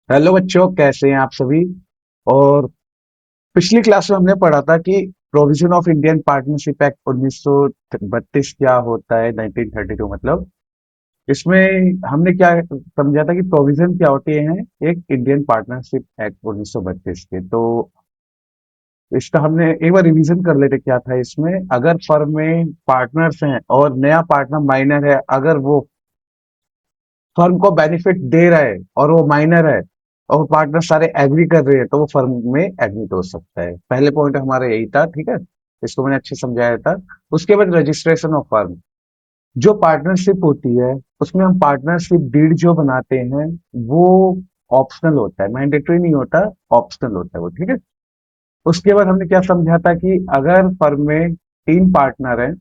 Hello बच्चों, कैसे हैं आप सभी। और पिछली क्लास में हमने पढ़ा था कि provision of Indian partnership act 1932 क्या होता है, 1932 मतलब। इसमें हमने क्या समझा था कि प्रोविजन क्या होते हैं एक इंडियन पार्टनरशिप एक्ट 1932 के। तो इसका हमने एक बार रिवीजन कर लेते क्या था इसमें। अगर फर्म में पार्टनर्स हैं और नया पार्टनर माइनर है, अगर वो फर्म को बेनिफिट दे रहा है और वो माइनर है और पार्टनर सारे एग्री कर रहे हैं, तो वो फर्म में एडमिट हो सकता है। पहले पॉइंट हमारा यही था, ठीक है। इसको मैंने अच्छे समझाया था। उसके बाद रजिस्ट्रेशन ऑफ फर्म। जो पार्टनरशिप होती है उसमें हम पार्टनरशिप डीड जो बनाते हैं वो ऑप्शनल होता है, मैंडेटरी नहीं होता, ऑप्शनल होता है वो, ठीक है। उसके बाद हमने क्या समझा था कि अगर फर्म में तीन पार्टनर हैं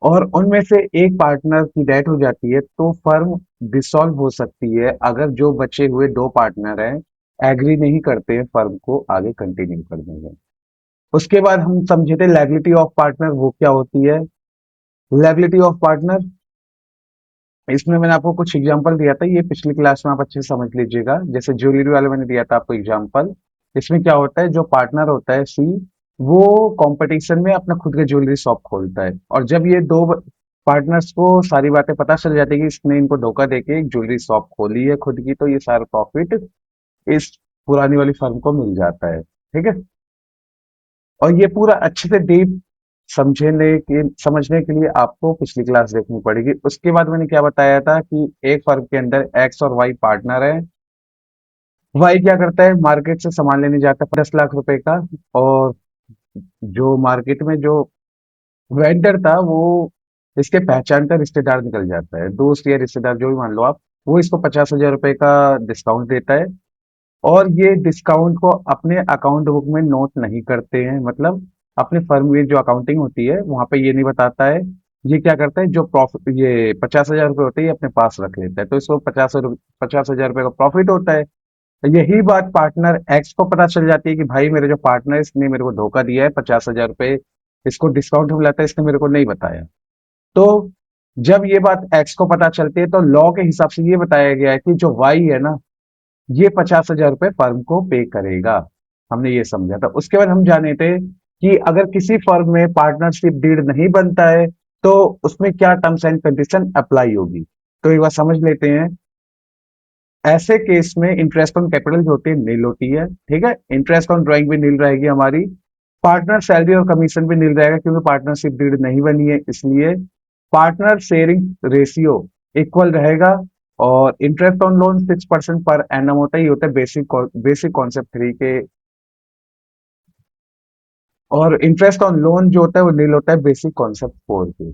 और उनमें से एक पार्टनर की डेथ हो जाती है तो फर्म डिसॉल्व हो सकती है अगर जो बचे हुए दो पार्टनर हैं एग्री नहीं करते हैं फर्म को आगे कंटिन्यू करने में। उसके बाद हम समझे थे लायबिलिटी ऑफ पार्टनर, वो क्या होती है। लायबिलिटी ऑफ पार्टनर, इसमें मैंने आपको कुछ एग्जांपल दिया था, ये पिछली क्लास में आप अच्छे से समझ लीजिएगा। जैसे ज्वेलरी वाले मैंने दिया था आपको एग्जांपल। इसमें क्या होता है, जो पार्टनर होता है सी, वो कंपटीशन में अपना खुद का ज्वेलरी शॉप खोलता है, और जब ये दो पार्टनर्स को सारी बातें पता चल जाती है कि इसने इनको धोखा देके एक ज्वेलरी शॉप खोली है खुद की, तो ये सारा प्रॉफिट इस पुरानी वाली फर्म को मिल जाता है, ठीक है। और ये पूरा अच्छे से डीप समझने के लिए आपको पिछली क्लास देखनी पड़ेगी। उसके बाद मैंने क्या बताया था कि एक फर्म के अंदर एक्स और वाई पार्टनर है। वाई क्या करता है, मार्केट से सामान लेने जाता है 10 लाख रुपए का, और जो मार्केट में जो वेंडर था वो इसके पहचान का रिश्तेदार निकल जाता है, दोस्त या रिश्तेदार जो भी मान लो आप। वो इसको 50,000 रुपए का डिस्काउंट देता है, और ये डिस्काउंट को अपने अकाउंट बुक में नोट नहीं करते हैं, मतलब अपने फर्म में जो अकाउंटिंग होती है वहां पे ये नहीं बताता है। ये क्या करता है, जो प्रॉफिट ये 50,000 रुपये होते हैं ये अपने पास रख लेता है, तो इसको 50,000 रुपये का प्रॉफिट होता है। तो यही बात पार्टनर एक्स को पता चल जाती है कि भाई मेरे जो पार्टनर है इसने मेरे को धोखा दिया है, 50,000 रुपये इसको डिस्काउंट मिला था, इसने मेरे को नहीं बताया। तो जब ये बात एक्स को पता चलती है तो लॉ के हिसाब से ये बताया गया है कि जो वाई है ना, ये 50,000 रुपये फर्म को पे करेगा। हमने ये समझा था। उसके बाद हम जाने थे कि अगर किसी फर्म में पार्टनरशिप डीड नहीं बनता है तो उसमें क्या टर्म्स एंड कंडीशन अप्लाई होगी। तो एक बार समझ लेते हैं। ऐसे केस में इंटरेस्ट ऑन कैपिटल जो होती है नील होती है, ठीक है। इंटरेस्ट ऑन ड्राइंग भी नील रहेगी हमारी। पार्टनर सैलरी और कमीशन भी नील रहेगा क्योंकि पार्टनरशिप डीड नहीं बनी है इसलिए। पार्टनर शेयरिंग रेशियो इक्वल रहेगा। और interest on loan 6% per annum होता है, ये होता है बेसिक कॉन्सेप्ट 3 के। और इंटरेस्ट ऑन लोन जो होता है वो नील होता है बेसिक कॉन्सेप्ट 4 के।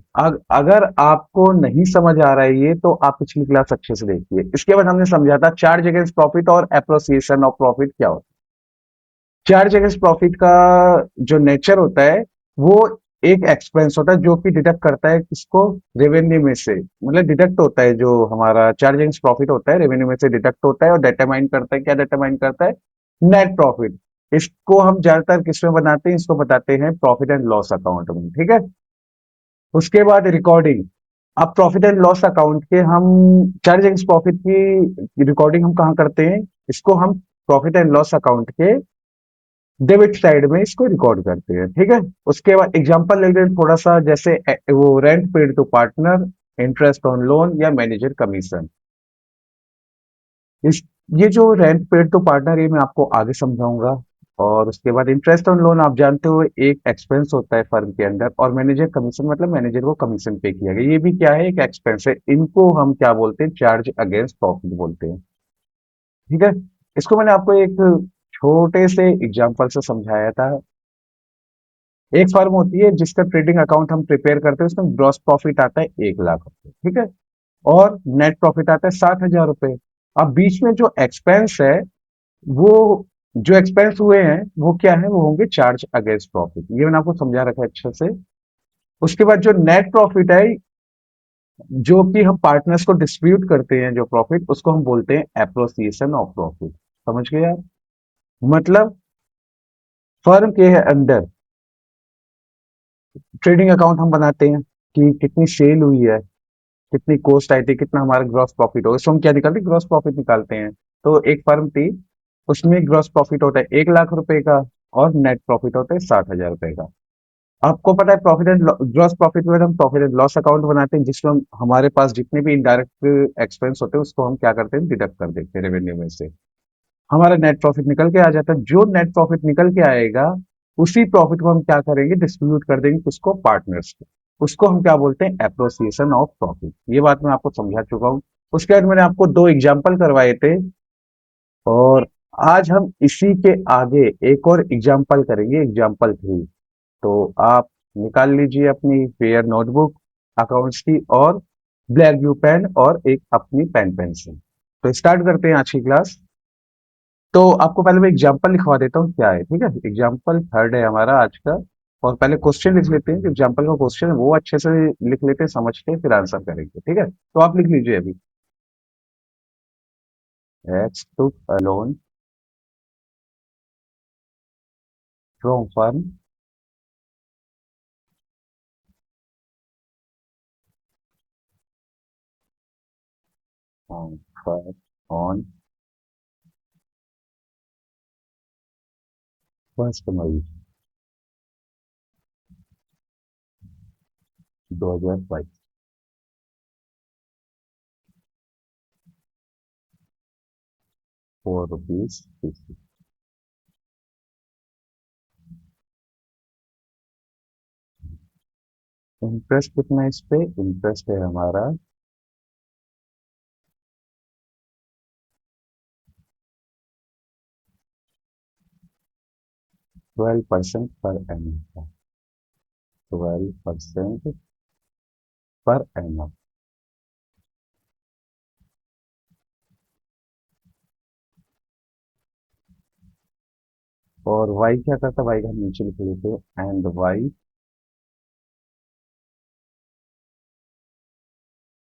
अगर आपको नहीं समझ आ रहा है ये, तो आप पिछली क्लास अच्छे से देखिए। इसके बाद हमने समझा था चार्ज अगेंस्ट प्रॉफिट और एप्रोसिएशन ऑफ प्रॉफिट क्या होता है। चार्ज अगेंस्ट प्रॉफिट का जो नेचर होता है वो एक एक्सपेंस होता है जो कि डिडक्ट करता है किसको, रेवेन्यू में से, मतलब डिडक्ट होता है। जो हमारा चार्ज अगेंस्ट प्रॉफिट होता है रेवेन्यू में से डिडक्ट होता है और डिटरमाइन करता है, क्या डिटरमाइन करता है, नेट प्रॉफिट। इसको हम ज्यादातर किसमें बनाते हैं, इसको बताते हैं प्रॉफिट एंड लॉस अकाउंट में, ठीक है। उसके बाद रिकॉर्डिंग। अब प्रॉफिट एंड लॉस अकाउंट के हम चार्ज अगेंस्ट प्रॉफिट की रिकॉर्डिंग हम कहाँ करते हैं, इसको हम प्रॉफिट एंड लॉस अकाउंट के डेबिट साइड में इसको रिकॉर्ड करते हैं, ठीक है। उसके बाद एग्जांपल ले लें थोड़ा सा, जैसे वो rent paid to partner, interest on loan या मैनेजर कमीशन। इस ये जो रेंट पेड टू पार्टनर ये मैं आपको आगे समझाऊंगा। और उसके बाद इंटरेस्ट ऑन लोन आप जानते हो एक एक्सपेंस होता है फर्म के अंदर, और मैनेजर कमीशन मतलब मैनेजर को कमीशन पे किया गया, ये भी क्या है, एक एक्सपेंस है। इनको हम क्या बोलते हैं, चार्ज अगेंस्ट प्रॉफिट बोलते हैं, ठीक है। इसको मैंने आपको एक छोटे से एग्जांपल से समझाया था। एक फर्म होती है जिसका ट्रेडिंग अकाउंट हम प्रिपेयर करते हैं, उसमें ग्रॉस प्रॉफिट आता है 1 लाख रुपए, ठीक है। और नेट प्रॉफिट आता है 60,000 रुपए। अब बीच में जो एक्सपेंस है, वो जो एक्सपेंस हुए हैं वो क्या है, वो होंगे चार्ज अगेंस्ट प्रॉफिट, ये मैंने आपको समझा रखा है अच्छे से। उसके बाद जो नेट प्रॉफिट है, जो कि हम पार्टनर्स को डिस्ट्रीब्यूट करते हैं जो प्रॉफिट, उसको हम बोलते हैं एप्रोसिएशन ऑफ प्रॉफिट। समझ गए आप। मतलब फर्म के अंदर ट्रेडिंग अकाउंट हम बनाते हैं कि कितनी सेल हुई है, कितनी कॉस्ट आई थी, कितना हमारा ग्रॉस प्रॉफिट होगा, इसको हम क्या निकालते हैं, ग्रॉस प्रॉफिट निकालते हैं। तो एक फर्म थी, उसमें ग्रॉस प्रॉफिट होता है 1 लाख रुपए का और नेट प्रॉफिट होता है 60,000 रुपए का। आपको पता है प्रॉफिट एंड ग्रॉस प्रॉफिट में हम प्रॉफिट एंड लॉस अकाउंट बनाते हैं, जिसमें हम हमारे पास जितने भी इनडायरेक्ट एक्सपेंस होते हैं उसको हम क्या करते हैं, डिडक्ट कर देते हैं रेवेन्यू में से। हमारा नेट प्रॉफिट निकल के आ जाता है। जो नेट प्रॉफिट निकल के आएगा, उसी प्रॉफिट को हम क्या करेंगे, डिस्ट्रीब्यूट कर देंगे किसको, पार्टनर्स को। उसको हम क्या बोलते हैं, एप्रोसिएशन ऑफ प्रॉफिट। ये बात मैं आपको समझा चुका हूँ। उसके बाद मैंने आपको दो एग्जाम्पल करवाए थे, और आज हम इसी के आगे एक और एग्जाम्पल करेंगे, एग्जाम्पल 3। तो आप निकाल लीजिए अपनी फेयर नोटबुक अकाउंट्स की, और ब्लैक ब्लू पेन और एक अपनी पेन पेंसिल। तो स्टार्ट करते हैं आज की क्लास। तो आपको पहले मैं एग्जाम्पल लिखवा देता हूँ क्या है, ठीक है। एग्जाम्पल 3 है हमारा आज का। और पहले क्वेश्चन लिख लेते हैं, जो एग्जाम्पल का क्वेश्चन है वो अच्छे से लिख लेते हैं, समझते हैं, फिर आंसर करेंगे, ठीक है। तो आप लिख लीजिए अभी। X took a loan from firm on 1 Mei 2022 ₹4। Interest कितना है इस पे, इंटरेस्ट है हमारा 12% पर एनम का, 12% पर एनम। और वाई क्या करता है, वाई का हम नीचे लिख लेते हैं, and Y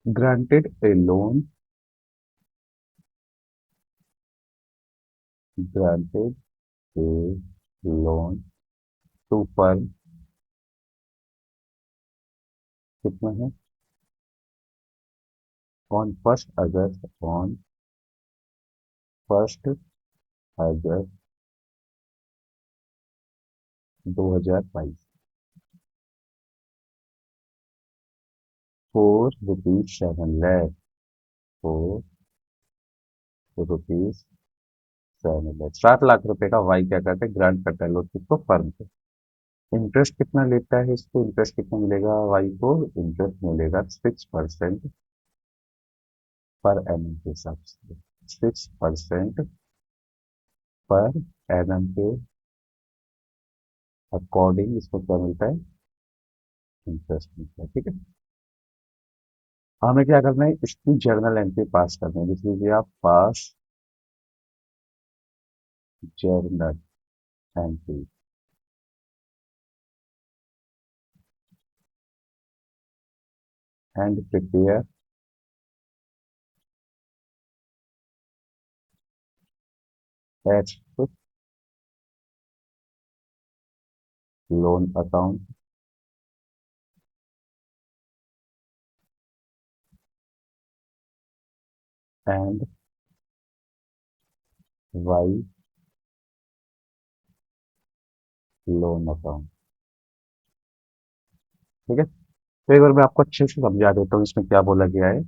granted a loan, granted a loan to firm, कितना है, ऑन 1 अगस्त, ऑन 1 अगस्त 2022, ₹4 7 लाख, ₹4 7 लाख, 7 लाख रुपए का वाई क्या करता है, ग्रांट करता है लोन किसको, फर्म को। इंटरेस्ट कितना लेता है इसको, इंटरेस्ट कितना मिलेगा वाई को, इंटरेस्ट मिलेगा 6% पर एनम के हिसाब से, 6% पर एनम के अकॉर्डिंग इसको क्या मिलता है, इंटरेस्ट मिलता है, ठीक है। हमें क्या करना है, इसकी जर्नल एंट्री पास करनी है, लिख लीजिए आप, pass journal entry, and prepare H loan account and Y loan account, ठीक है। तो एक बार मैं आपको अच्छे से समझा देता हूँ इसमें क्या बोला गया है।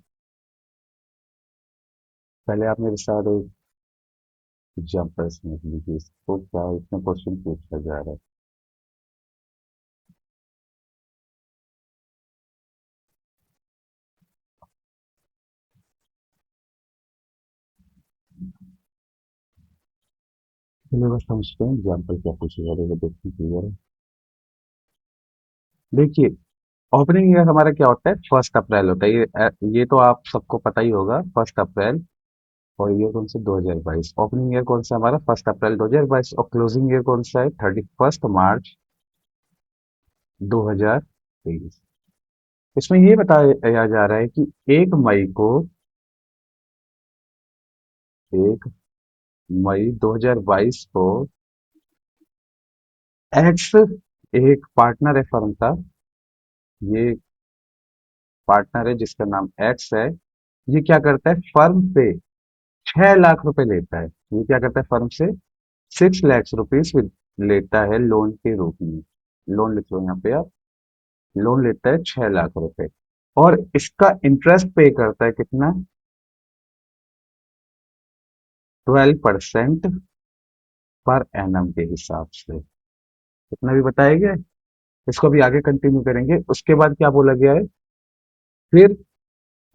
पहले आप मेरे साथ एक एग्जाम्पल समझ लीजिए, इसको क्या इसमें क्वेश्चन पूछा जा रहा है। चलिए बस समझते हैं एग्जाम्पल क्या पूछा जा रहा है, देखते क्लियर है। देखिए, ओपनिंग ईयर हमारा क्या होता है, 1 अप्रैल होता है। ये तो आप सबको पता ही होगा, 1 अप्रैल। और ईयर कौन सा, 2022। ओपनिंग ईयर कौन सा हमारा, 1 अप्रैल 2022। और क्लोजिंग ईयर कौन सा है, 31 मार्च 2023। इसमें ये बताया जा रहा है कि 1 मई को, 1 मई 2022 को एक्स, एक पार्टनर है फर्म का, ये पार्टनर है जिसका नाम एक्स है, ये क्या करता है, फर्म पे 6 लाख रुपए लेता है। ये क्या करता है, फर्म से 6 लाख रुपीज लेता है लोन के रूप में। लोन लिख लो यहाँ पे आप, लोन लेता है 6 लाख रुपए, और इसका इंटरेस्ट पे करता है कितना, 12% पर एनम के हिसाब से। कितना भी बताया गया है, इसको भी आगे कंटिन्यू करेंगे। उसके बाद क्या बोला गया है, फिर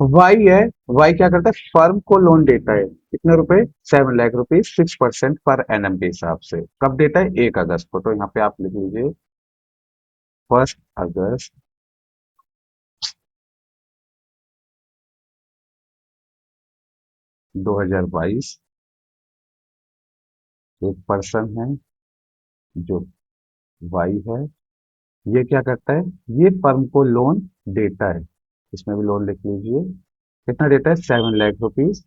वाई है, वाई क्या करता है, फर्म को लोन देता है कितने रुपए, 7 लाख रुपीज, 6% पर एनम के हिसाब से। कब देता है, 1 अगस्त को। तो यहाँ पे आप लिख लीजिए 1 अगस्त 2022। एक पर्सन है जो वाई है, ये क्या करता है, ये फर्म को लोन देता है। इसमें भी लोन लिख लीजिए, कितना देता है, 7 लाख रुपीज,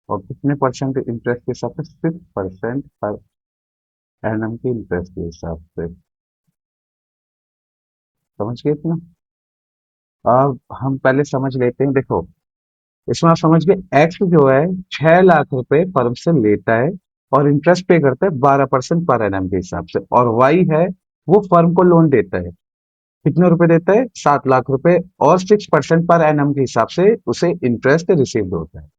और कितने परसेंट इंटरेस्ट के हिसाब से, 6% पर एनम के इंटरेस्ट के हिसाब से। समझ गए इतना। अब हम पहले समझ लेते हैं, देखो इसमें आप समझ गए, एक्स जो है 6 लाख रुपए फर्म से लेता है और इंटरेस्ट पे करता है 12% पर एनम के हिसाब से, और वाई है वो फर्म को लोन देता है, कितने रुपए देता है, 7 लाख रुपए, और 6% पर एनम के हिसाब से उसे इंटरेस्ट रिसीव होता है।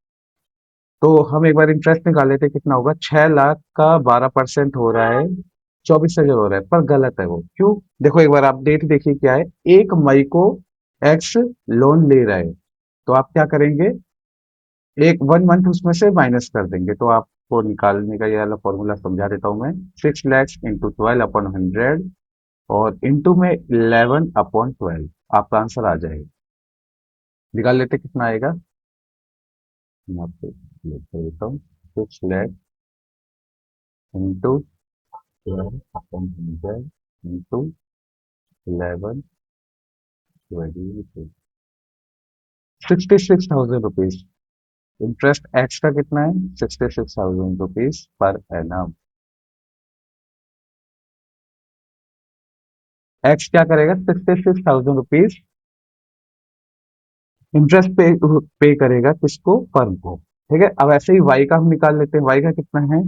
तो हम एक बार इंटरेस्ट निकाल लेते हैं, कितना होगा, 6 लाख का 12% हो रहा है 24,000 हो रहा है, पर गलत है वो, क्यों, देखो एक बार आप डेट देखिए क्या है, 1 मई को एक्स लोन ले रहा है, तो आप क्या करेंगे, एक 1 मंथ उसमें से माइनस कर देंगे। तो आपको निकालने का ये वाला फॉर्मूला समझा देता हूं मैं, 6 लैक्स इंटू 12/100 और इंटू में 11/12, आपका आंसर आ जाएगा। निकाल लेते कितना आएगा, मैं आपको लिख देता हूँ, 6 lakhs into 12/100 into 11/22, 66,000 rupees. Interest x का कितना है, 66,000 रुपीज पर एनम। एक्स क्या करेगा, 66,000 रुपीज इंटरेस्ट पे करेगा, किसको, फर्म को। ठीक है, अब ऐसे ही वाई का हम निकाल लेते हैं, वाई का कितना है,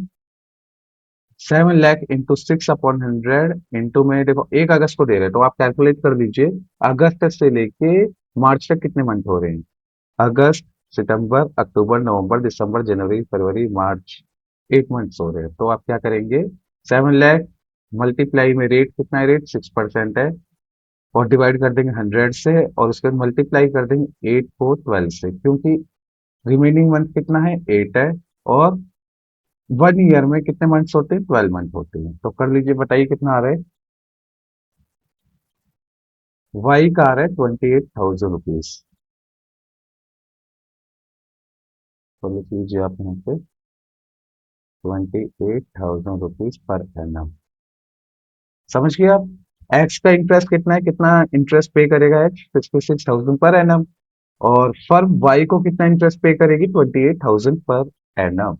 7 लाख इंटू 6/100 इंटू में, देखो 1 अगस्त को दे रहे हैं तो आप कैलकुलेट कर दीजिए, अगस्त से लेके मार्च तक कितने मंथ हो रहे हैं, अगस्त, सितंबर, अक्टूबर, नवंबर, दिसंबर, जनवरी, फरवरी, मार्च, 8 मंथ्स हो रहे हैं। तो आप क्या करेंगे, 7 लाख मल्टीप्लाई में रेट कितना है, रेट 6% है, और डिवाइड कर देंगे 100 से, और उसके बाद मल्टीप्लाई कर देंगे 8 को 12 से, क्योंकि रिमेनिंग मंथ कितना है, 8 है, और 1 ईयर में कितने मंथ्स होते हैं, 12 मंथ होते हैं। तो कर लीजिए, बताइए कितना आ रहा है, वाई का आ रहा है 28,000 रुपीज। तो लिख लीजिए आप यहाँ पे 28,000 रुपीज पर एनम। समझ गए आप, एक्स का इंटरेस्ट कितना है, कितना इंटरेस्ट पे करेगा एक्स, 66,000 पर एनम, और फर्म वाई को कितना इंटरेस्ट पे करेगी, 28,000 पर एनम।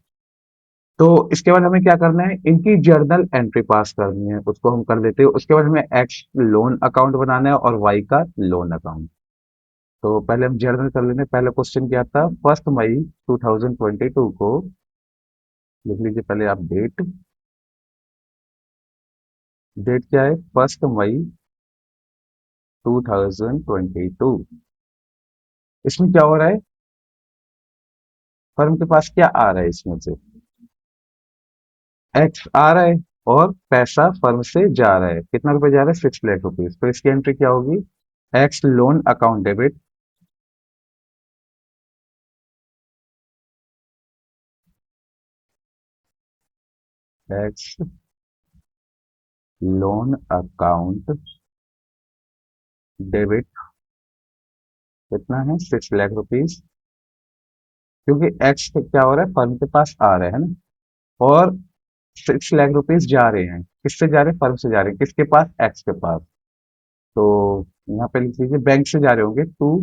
तो इसके बाद हमें क्या करना है, इनकी जर्नल एंट्री पास करनी है, उसको हम कर देते हैं। उसके बाद हमें एक्स लोन अकाउंट बनाना है और वाई का लोन अकाउंट। तो पहले हम जर्नल कर लेते हैं। पहला क्वेश्चन क्या था, 1 मई 2022 को, लिख लीजिए पहले आप डेट, डेट क्या है, 1 मई 2022। इसमें क्या हो रहा है, फर्म के पास क्या आ रहा है, इसमें से एक्स आ रहा है, और पैसा फर्म से जा रहा है, कितना रुपए जा रहा है, 6 लाख रुपीज। तो इसकी एंट्री क्या होगी, x loan account debit, x loan account debit, कितना है, 6 लाख रुपीज, क्योंकि एक्स क्या हो रहा है, फर्म के पास आ रहा है ना, और 6 लाख रुपीज जा रहे हैं, किससे जा रहे हैं, फर्म से जा रहे हैं, किसके पास, एक्स के पास। तो यहाँ पे लिख लीजिए, बैंक से जा रहे होंगे टू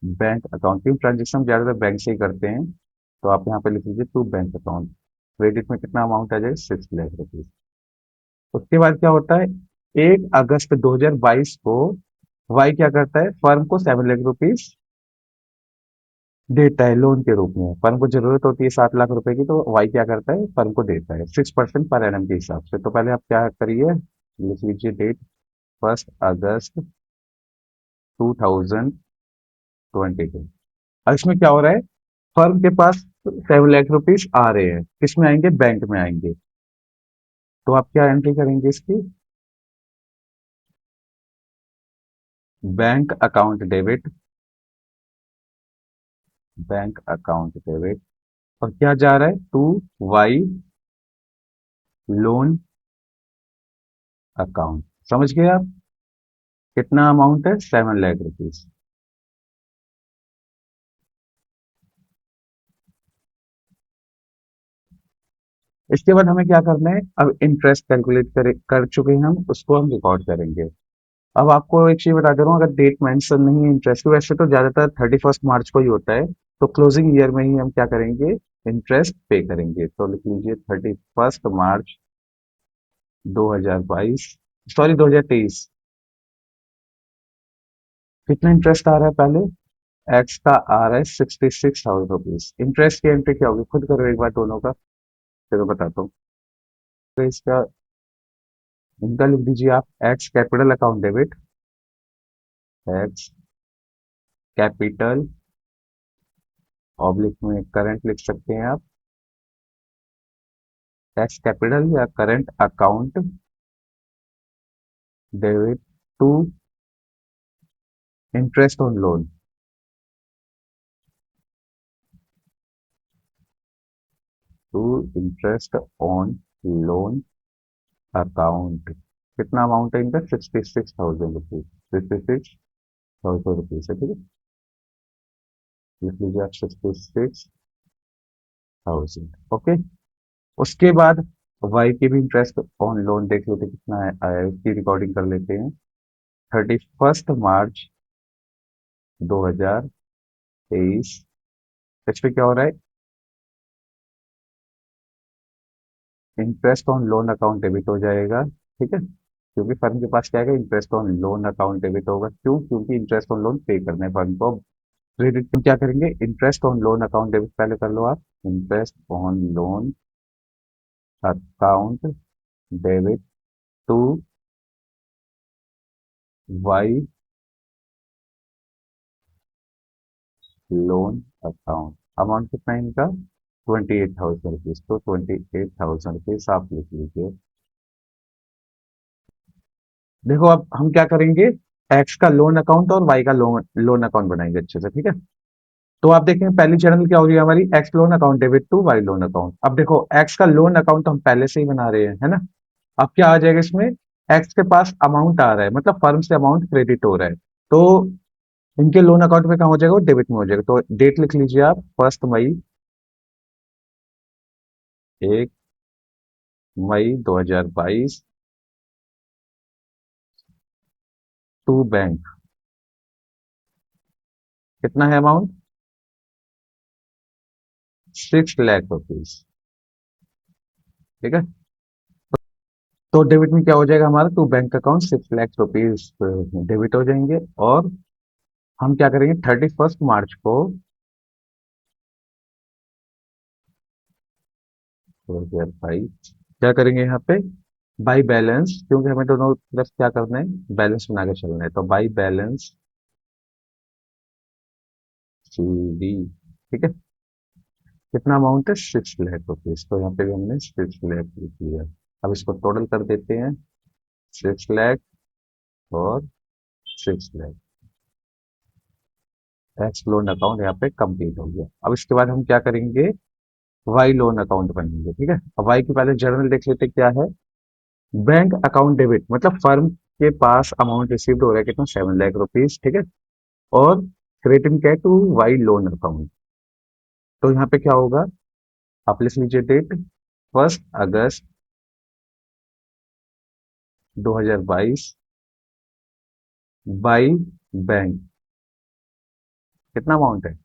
बैंक अकाउंट, क्योंकि ट्रांजेक्शन ज्यादातर बैंक से ही करते हैं। तो आप यहाँ पे लिख लीजिए टू बैंक अकाउंट, क्रेडिट में कितना अमाउंट आ जाएगा, 6 लाख रुपीज। उसके बाद क्या होता है, 1 अगस्त 2022 को वाई क्या करता है, फर्म को 7 लाख रुपीज देता है लोन के रूप में। फर्म को जरूरत होती है 7 लाख रुपए की, तो वाई क्या करता है, फर्म को देता है 6% पर एनम के हिसाब से। तो पहले आप क्या करिए, लिख लीजिए डेट 1 अगस्त 2022। अब इसमें क्या हो रहा है, फर्म के पास 7 लाख रुपीज आ रहे हैं, किसमें आएंगे, बैंक में आएंगे। तो आप क्या एंट्री करेंगे इसकी, bank account debit, bank account debit. और क्या जा रहा है, टू वाई लोन अकाउंट। समझ गए आप, कितना अमाउंट है, 7 लाख रुपीज। इसके बाद हमें क्या करना है, अब इंटरेस्ट कैलकुलेट कर चुके हैं हम, उसको हम रिकॉर्ड करेंगे। अब आपको एक चीज बता दे रहा हूँ, अगर डेट मेंशन नहीं है इंटरेस्ट की, वैसे तो ज्यादातर 31 मार्च को ही होता है, तो क्लोजिंग ईयर में ही हम क्या करेंगे, इंटरेस्ट पे करेंगे। तो लिख लीजिए 31 मार्च 2022, सॉरी 2023। कितना इंटरेस्ट आ रहा है, पहले एक्स का आ रहा है 66,000 रुपीज। इंटरेस्ट की एंट्री क्या होगी, खुद करो एक बार दोनों का, फिर मैं बताता हूँ। तो इसका इनका लिख दीजिए आप, X capital account debit, X capital oblique में करंट लिख सकते हैं आप, एक्स कैपिटल या current account debit to interest on loan, to interest on loan account. कितना अमाउंट है इनका, 66,000 रुपीज, 66,000 रुपीज है, ठीक है। लिख लीजिए आप 66,000, ओके। उसके बाद वाई की भी इंटरेस्ट ऑन लोन देख लेते हैं कितना आया है, उसकी रिकॉर्डिंग कर लेते हैं। 31 मार्च 2023, इस पे क्या हो रहा है, interest on loan account debit हो जाएगा, ठीक है। क्योंकि फर्म के पास क्या है, interest on loan account debit होगा, क्यों, क्योंकि इंटरेस्ट ऑन लोन पे करने फर्म को। क्रेडिट में क्या करेंगे, interest on loan account debit पहले कर लो आप, interest on loan account debit to Y loan account. Amount कितना है इनका, 28,000 रुपीज। तो 28,000 रुपीज आप लिख लीजिए। देखो अब हम क्या करेंगे, एक्स का लोन अकाउंट और वाई का लोन लोन अकाउंट बनाएंगे अच्छे से, ठीक है। तो आप देखें पहली चैनल क्या होगी हमारी, X loan account debit to Y loan account. अब देखो एक्स का लोन अकाउंट हम पहले से ही बना रहे हैं, है ना। अब क्या आ जाएगा इसमें, एक्स के पास अमाउंट आ रहा है, मतलब फर्म से अमाउंट क्रेडिट हो रहा है, तो इनके लोन अकाउंट में कहाँ हो जाएगा, डेबिट में हो जाएगा। तो डेट लिख लीजिए आप, 1 मई 2022 टू बैंक। कितना है अमाउंट, 6 लाख रुपीज, ठीक है। तो डेबिट में क्या हो जाएगा हमारा, to bank account 6 lakh rupees debit हो जाएंगे। और हम क्या करेंगे, 31 मार्च को 2022 क्या करेंगे यहाँ पे, बाई बैलेंस, क्योंकि हमें दोनों तरफ क्या करना है, बैलेंस बना के चलना है, तो बाई बैलेंस सी डी, ठीक है। कितना अमाउंट है, 6 लाख रुपीज। तो यहाँ पे भी हमने 6 लाख लिख लिया। अब इसको टोटल कर देते हैं, 6 लाख और 6 लाख। टैक्स लोन अकाउंट यहाँ पे कंप्लीट हो गया। अब इसके बाद हम क्या करेंगे, वाई लोन अकाउंट बनेंगे, ठीक है। अब वाई की पहले जर्नल देख लेते क्या है, बैंक अकाउंट डेबिट, मतलब फर्म के पास अमाउंट रिसीव्ड हो रहा है कितना, 7 लाख रुपीज, ठीक है। और क्रेडिट क्या है, टू वाई लोन अकाउंट। तो यहाँ पे क्या होगा, आप लिख लीजिए डेट 1 अगस्त 2022 बाई बैंक। कितना अमाउंट है,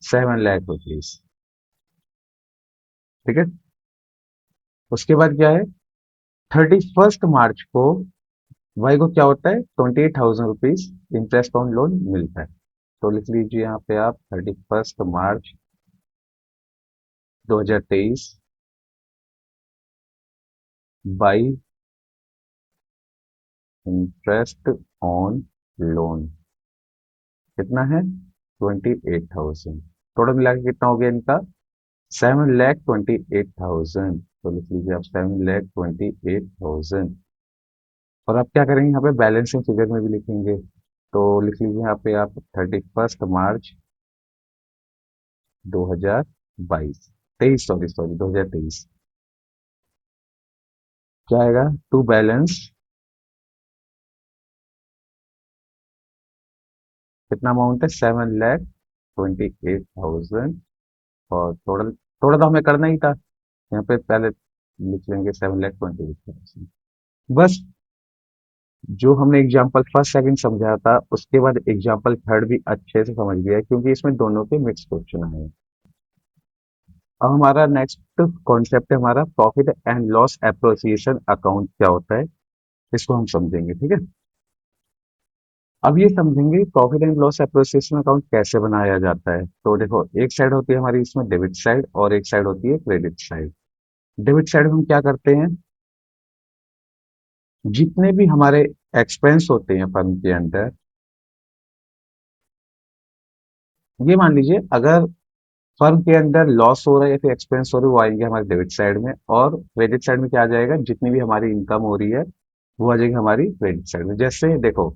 7 लाख रुपीज, ठीक है। उसके बाद क्या है, 31 मार्च को वाई को क्या होता है, 28,000 रुपीज इंटरेस्ट ऑन लोन मिलता है। तो लिख लीजिए यहाँ पे आप 31 मार्च 2023 बाई इंटरेस्ट ऑन लोन कितना है 28,000। टोटल मिला के कितना हो गया इनका 7,28,000। तो लिख लीजिए आप 7,28,000। और आप क्या करेंगे यहाँ पे बैलेंसिंग फिगर में भी लिखेंगे। तो लिख लीजिए यहाँ पे आप 31 मार्च 2022 23 सॉरी सॉरी 2023 क्या आएगा टू बैलेंस कितना अमाउंट है 7,28,000। और टोटल टोटल तो हमें करना ही था यहाँ पे पहले लिख लेंगे 7,28,000। बस जो हमने एग्जाम्पल फर्स्ट सेकंड समझाया था उसके बाद एग्जाम्पल थर्ड भी अच्छे से समझ गया है, क्योंकि इसमें दोनों के मिक्स क्वेश्चन आए हैं। अब हमारा नेक्स्ट कॉन्सेप्ट है हमारा profit and loss appreciation account क्या होता है, इसको हम समझेंगे। ठीक है, अब ये समझेंगे profit and loss appreciation account कैसे बनाया जाता है। तो देखो एक साइड होती है हमारी इसमें डेबिट साइड और एक साइड होती है क्रेडिट साइड। डेबिट साइड में हम क्या करते हैं, जितने भी हमारे एक्सपेंस होते हैं फर्म के अंदर, ये मान लीजिए अगर फर्म के अंदर लॉस हो रहा है या फिर एक्सपेंस हो रहा है वो आएंगे हमारे डेबिट साइड में, और क्रेडिट साइड में क्या आ जाएगा जितनी भी हमारी इनकम हो रही है वो आ जाएगी हमारी क्रेडिट साइड में। जैसे देखो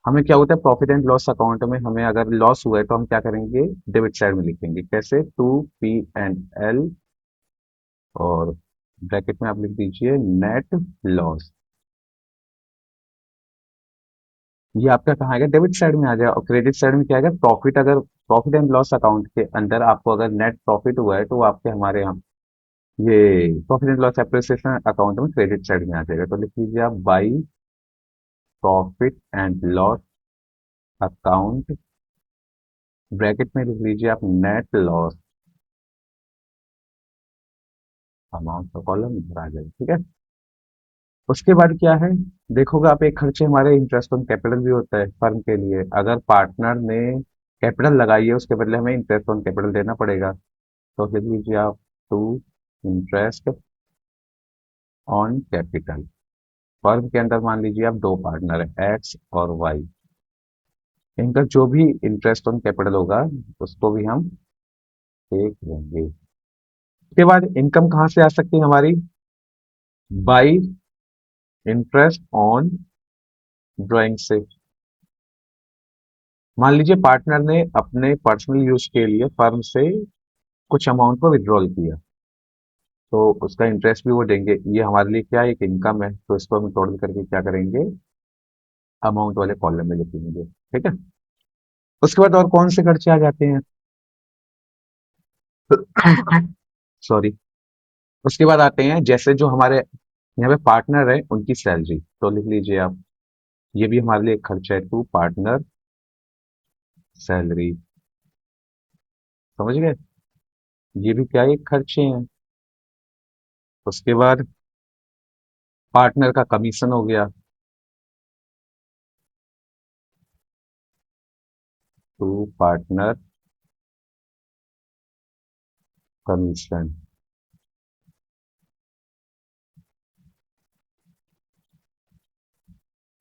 हमें क्या होता है प्रॉफिट एंड लॉस अकाउंट में हमें अगर लॉस हुआ है तो हम क्या करेंगे डेबिट साइड में लिखेंगे कैसे टू पी एंड एल, और ब्रैकेट में आप लिख दीजिए नेट लॉस। ये आपका कहाँ आएगा डेबिट साइड में आ जाएगा। और क्रेडिट साइड में क्या आएगा प्रॉफिट, अगर प्रॉफिट एंड लॉस अकाउंट के अंदर आपको अगर नेट प्रॉफिट हुआ है तो वो आपके हमारे यहाँ ये profit and loss appreciation account में क्रेडिट साइड में आ जाएगा। तो लिख लीजिए आप by profit and loss account, bracket में लिख लीजिए आप नेट लॉस अमाउंट का कॉलम इधर आ जाएगा। ठीक है, उसके बाद क्या है देखोगे आप एक खर्चे हमारे इंटरेस्ट ऑन कैपिटल भी होता है फर्म के लिए। अगर पार्टनर ने कैपिटल लगाई है उसके बदले हमें इंटरेस्ट ऑन कैपिटल देना पड़ेगा। तो लिख लीजिए आप to interest on capital. Firm के अंदर मान लीजिए आप दो पार्टनर है एक्स और वाई, इनका जो भी इंटरेस्ट ऑन कैपिटल होगा उसको भी हम देख लेंगे। उसके बाद इनकम कहाँ से आ सकती है हमारी बाई इंटरेस्ट ऑन ड्राइंग से। मान लीजिए पार्टनर ने अपने पर्सनल यूज के लिए फर्म से कुछ अमाउंट को विड्रॉल किया तो उसका इंटरेस्ट भी वो देंगे। ये हमारे लिए क्या है एक इनकम है, तो इसको हम टोटल करके क्या करेंगे अमाउंट वाले कॉलम में लिखेंगे। ठीक है, उसके बाद और कौन से खर्चे आ जाते हैं सॉरी, उसके बाद आते हैं जैसे जो हमारे यहाँ पे पार्टनर है उनकी सैलरी। तो लिख लीजिए आप ये भी हमारे लिए एक खर्चा है टू पार्टनर सैलरी। समझ गए, ये भी क्या है एक खर्चे हैं। उसके बाद पार्टनर का कमीशन हो गया टू पार्टनर कमीशन,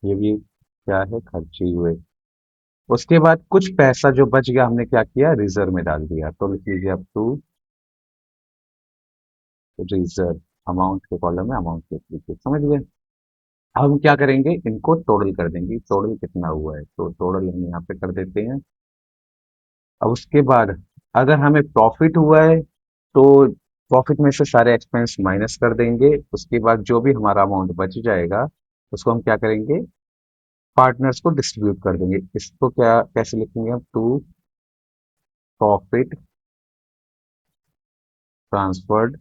ये भी क्या है खर्चे ही हुए। उसके बाद कुछ पैसा जो बच गया हमने क्या किया रिजर्व में डाल दिया। तो लिख लीजिए आप टू रिजर्व, अमाउंट के कॉलम में अमाउंट लिख लीजिए। समझ गए, अब हम क्या करेंगे इनको टोटल कर देंगे टोटल कितना हुआ है। तो टोटल हम यहाँ पे कर देते हैं। अब उसके बाद अगर हमें प्रॉफिट हुआ है तो प्रॉफिट में से सारे एक्सपेंस माइनस कर देंगे। उसके बाद जो भी हमारा अमाउंट बच जाएगा उसको हम क्या करेंगे पार्टनर्स को डिस्ट्रीब्यूट कर देंगे। इसको क्या कैसे लिखेंगे हम to profit transferred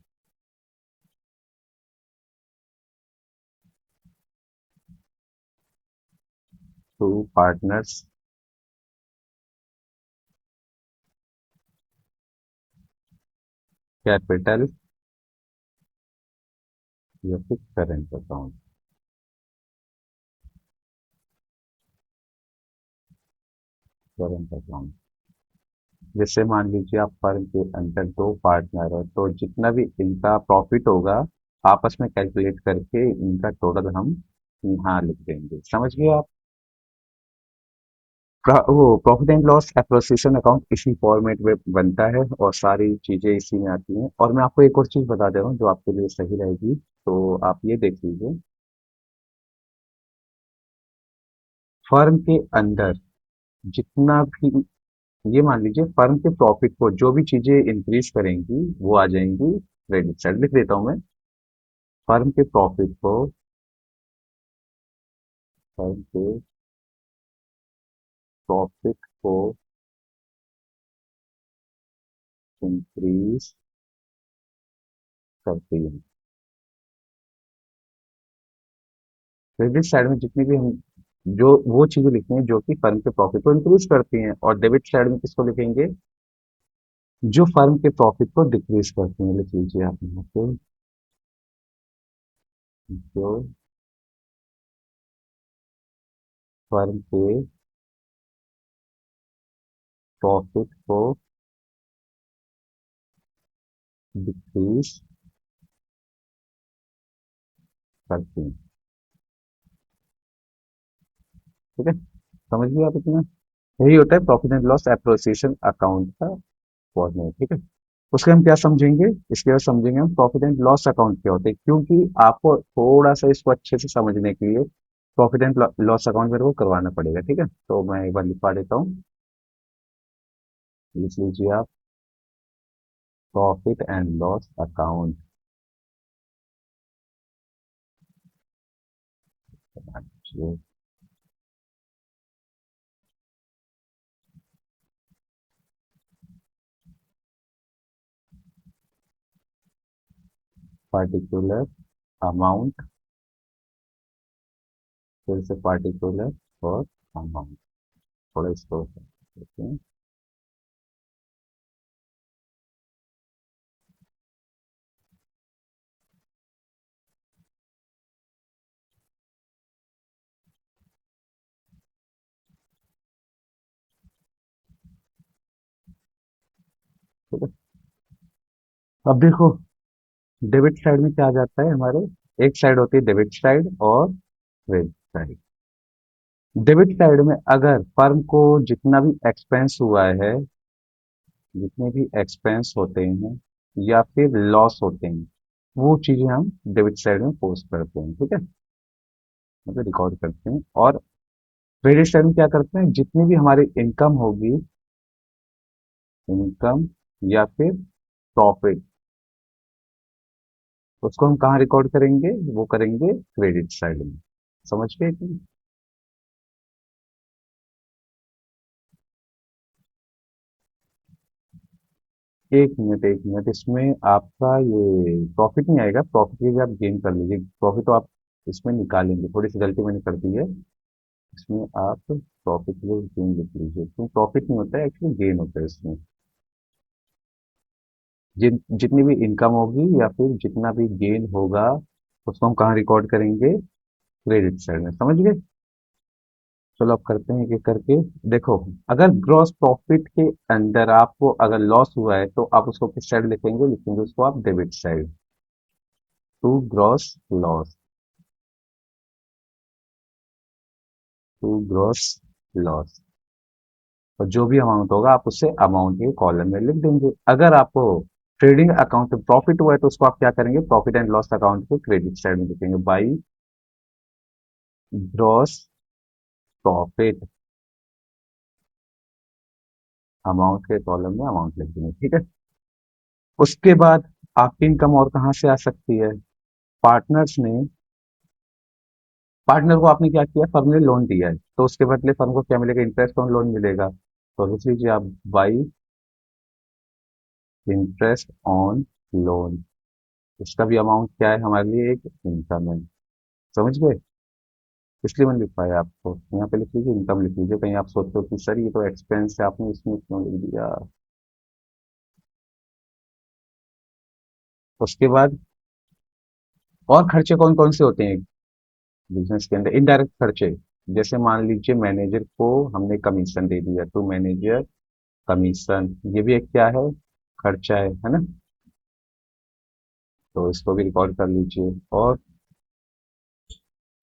to partners capital या फिर करेंट अकाउंट। करेंट अकाउंट जैसे मान लीजिए आप फर्म के अंदर दो पार्टनर है, तो जितना भी इनका प्रॉफिट होगा आपस में कैलकुलेट करके इनका टोटल हम यहाँ लिख देंगे। समझ गए आप? वो profit and loss appreciation account इसी फॉर्मेट में बनता है और सारी चीजें इसी में आती हैं। और मैं आपको एक और चीज बता दे रहा हूँ जो आपके लिए सही रहेगी, तो आप ये देख लीजिए। फर्म के अंदर जितना भी, ये मान लीजिए फर्म के प्रॉफिट को जो भी चीजें इंक्रीज करेंगी वो आ जाएंगी क्रेडिट साइड। लिख देता हूं मैं। फर्म के प्रॉफिट को, फर्म के प्रॉफिट को इंक्रीज करती है। क्रेडिट साइड में जितनी भी हम जो वो चीजें लिखनी है जो कि फर्म के प्रॉफिट को इंक्रीज करती हैं, और डेबिट साइड में किसको लिखेंगे? जो फर्म के प्रॉफिट को डिक्रीज करती हैं। लिख लीजिए आप यहाँ पे, जो फर्म के प्रॉफिट को डिक्रीज करती हैं। ठीक है, समझ गए आप इतना? यही होता है profit and loss appreciation account का फॉर्मेट। ठीक है, उसके हम क्या समझेंगे, इसके बाद समझेंगे हम प्रॉफिट एंड लॉस अकाउंट क्या होते हैं, क्योंकि आपको थोड़ा सा इसको अच्छे से समझने के लिए प्रॉफिट एंड लॉस अकाउंट मेरे को करवाना पड़ेगा। ठीक है, तो मैं एक बार लिखवा देता हूँ। लिख लीजिए आप, profit and loss account. Particular amount, फिर से पर्टिकुलर और अमाउंट। थोड़ा इसको देखते हैं। ठीक है, अब देखो डेबिट साइड में क्या आ जाता है हमारे। एक साइड होती है डेबिट साइड और क्रेडिट साइड। डेबिट साइड में अगर फर्म को जितना भी एक्सपेंस हुआ है, जितने भी एक्सपेंस होते हैं या फिर लॉस होते हैं, वो चीजें हम डेबिट साइड में पोस्ट करते हैं। ठीक है, मतलब रिकॉर्ड करते हैं। और क्रेडिट साइड में क्या करते हैं, जितनी भी हमारी इनकम होगी, इनकम या फिर प्रॉफिट, उसको हम कहाँ रिकॉर्ड करेंगे? वो करेंगे क्रेडिट साइड में। समझ गए कि? एक मिनट, इसमें आपका ये प्रॉफिट नहीं आएगा। प्रॉफिट के लिए आप गेन कर लीजिए, प्रॉफिट तो आप इसमें निकालेंगे। थोड़ी सी गलती मैंने कर दी है, इसमें आप प्रॉफिट के लिए गेन लिख लीजिए। तो प्रॉफिट नहीं होता है, एक्चुअली गेन होता है इसमें। जितनी भी इनकम होगी या फिर जितना भी गेन होगा, उसको हम कहाँ रिकॉर्ड करेंगे? क्रेडिट साइड में। समझ गए? चलो अब करते हैं एक करके। देखो, अगर ग्रॉस प्रॉफिट के अंदर आपको अगर लॉस हुआ है तो आप उसको किस साइड लिखेंगे? लिखेंगे उसको आप debit side, to gross loss, to gross loss. और जो भी अमाउंट होगा आप उसे अमाउंट के कॉलम में लिख देंगे। अगर आपको ट्रेडिंग अकाउंट में प्रॉफिट हुआ है तो उसको आप क्या करेंगे? प्रॉफिट एंड लॉस अकाउंट को क्रेडिट साइड में लिखेंगे, बाई ग्रॉस प्रॉफिट, अमाउंट के कॉलम में अमाउंट लिख देंगे। ठीक है, उसके बाद आपकी इनकम और कहाँ से आ सकती है? पार्टनर्स ने, पार्टनर को आपने क्या किया, फर्म ने लोन दिया है, तो उसके बदले फर्म को क्या मिलेगा? इंटरेस्ट ऑन लोन मिलेगा। तो लिख लीजिए आप, बाई इंटरेस्ट ऑन लोन। इसका भी अमाउंट क्या है हमारे लिए? एक इनकम है। समझ गए? इसलिए मैंने लिख पाया आपको। यहाँ पे लिख लीजिए, इनकम लिख लीजिए। कहीं आप सोचो कि सर ये तो एक्सपेंस है, आपने इसमें क्यों लिख दिया? उसके बाद और खर्चे कौन कौन से होते हैं बिजनेस के अंदर? इनडायरेक्ट खर्चे, जैसे मान लीजिए मैनेजर को हमने कमीशन दे दिया, तो मैनेजर कमीशन, ये भी एक क्या है, खर्चा है ना। तो इसको भी रिकॉर्ड कर लीजिए। और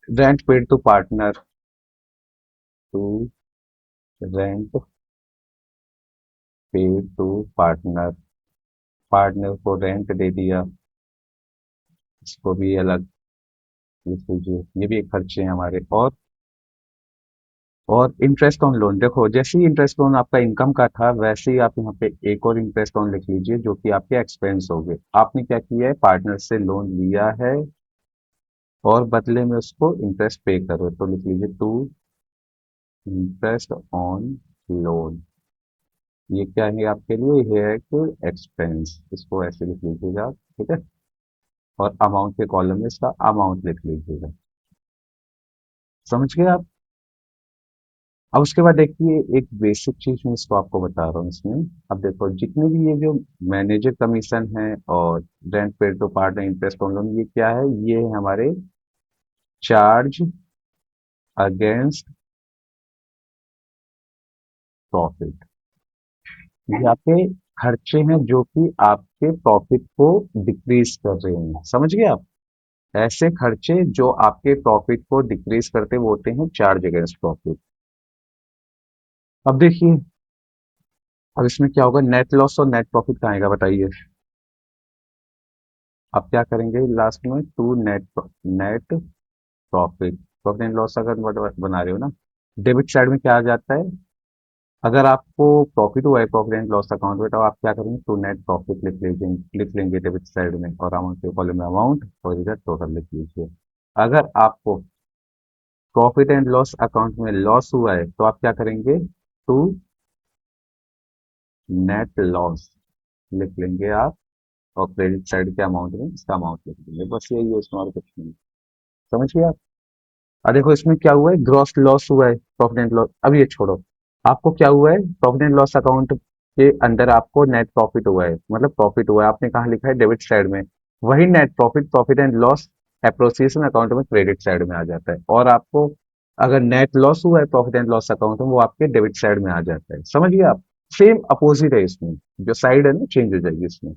rent paid to partner, to rent paid to partner, partner को रेंट दे दिया, इसको भी अलग लिख लीजिए, ये भी एक खर्चे हैं हमारे। और इंटरेस्ट ऑन लोन, देखो जैसे ही इंटरेस्ट लोन आपका इनकम का था वैसे ही आप यहाँ पे एक और इंटरेस्ट ऑन लिख लीजिए जो कि आपके एक्सपेंस हो गए। आपने क्या किया है, पार्टनर से लोन लिया है और बदले में उसको इंटरेस्ट पे करो, तो लिख लीजिए टू इंटरेस्ट ऑन लोन। ये क्या है आपके लिए, ये है कि एक्सपेंस, इसको ऐसे लिख लीजिएगा, ठीक है। और अमाउंट के कॉलम में इसका अमाउंट लिख लीजिएगा। समझ गए आप। अब उसके बाद देखिए एक बेसिक चीज मैं इसको आपको बता रहा हूँ इसमें। अब देखो जितने भी ये जो मैनेजर कमीशन है और rent paid to partner interest on loan, ये क्या है, ये है हमारे चार्ज अगेंस्ट प्रॉफिट। ये आपके खर्चे हैं जो कि आपके प्रॉफिट को डिक्रीज कर रहे हैं, समझ गए आप। ऐसे खर्चे जो आपके प्रॉफिट को डिक्रीज करते वो होते हैं चार्ज अगेंस्ट प्रॉफिट। अब देखिए, अब इसमें क्या होगा, नेट लॉस और नेट प्रॉफिट कहाँ आएगा बताइए। अब क्या करेंगे लास्ट में, to net net profit, profit and loss अगर बना रहे हो ना, डेबिट साइड में क्या आ जाता है, अगर आपको प्रॉफिट हुआ है प्रॉफिट एंड लॉस अकाउंट में, तो आप क्या करेंगे, टू नेट प्रॉफिट लिख लेंगे डेबिट साइड में, और अमाउंट के कॉलम में अमाउंट और इधर टोटल लिख लीजिए। अगर आपको प्रॉफिट एंड लॉस अकाउंट में लॉस हुआ है तो आप क्या करेंगे, टू नेट लॉस लिख लेंगे आप, और क्रेडिट साइड के अमाउंट में इसका अमाउंट लिख लेंगे, बस यही है, इसमें और कुछ नहीं। समझ गए आप। और देखो इसमें क्या हुआ है, ग्रॉस लॉस हुआ है, प्रॉफिट एंड लॉस, अब ये छोड़ो। आपको क्या हुआ है, प्रॉफिट एंड लॉस अकाउंट के अंदर आपको नेट प्रॉफिट हुआ है, मतलब प्रॉफिट हुआ है, आपने कहाँ लिखा है, डेबिट साइड में। वही net profit profit and loss appreciation account में क्रेडिट साइड में आ जाता है, और आपको अगर नेट लॉस हुआ है प्रॉफिट एंड लॉस अकाउंट में, वो आपके डेबिट साइड में आ जाता है। समझिए आप, सेम अपोजिट है इसमें, जो साइड है ना चेंज हो जाएगी इसमें।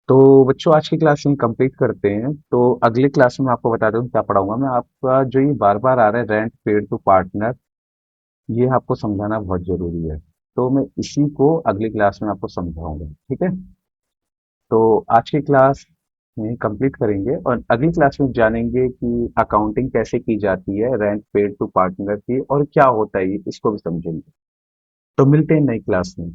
तो बच्चों आज की क्लास यही कंप्लीट करते हैं, तो अगली क्लास में आपको बता दूं क्या पढ़ाऊंगा मैं। आपका जो ये बार बार आ रहा है रेंट पेड टू पार्टनर, ये आपको समझाना बहुत जरूरी है, तो मैं इसी को अगली क्लास में आपको समझाऊंगा, ठीक है। तो आज की क्लास में कंप्लीट करेंगे और अगली क्लास में जानेंगे कि अकाउंटिंग कैसे की जाती है रेंट पेड टू पार्टनर की, और क्या होता है ये, इसको भी समझेंगे। तो मिलते हैं नई क्लास में।